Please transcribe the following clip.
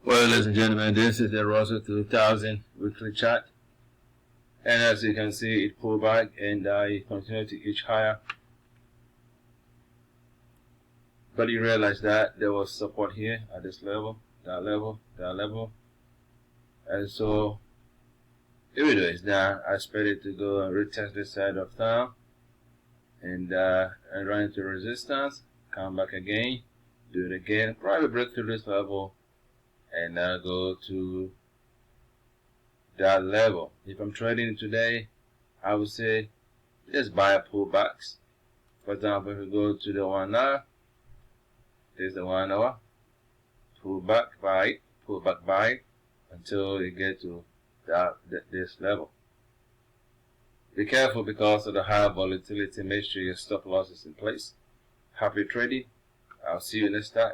Well, ladies and gentlemen, this is the Russell 2000 weekly chart, and as you can see, it pulled back and it continued to inch higher. But you realize that there was support here at this level, that level, that level, and so even though it's down, I expect it to go and retest this side of town and run into resistance, come back again, do it again, probably break through this level and go to that level. If I'm trading today, I would say just buy pullbacks. For example, if we go to the 1 hour, there's the 1 hour, pullback buy, pullback buy until you get to this level. Be careful because of the high volatility. Make sure your stop loss is in place. Happy trading. I'll see you next time.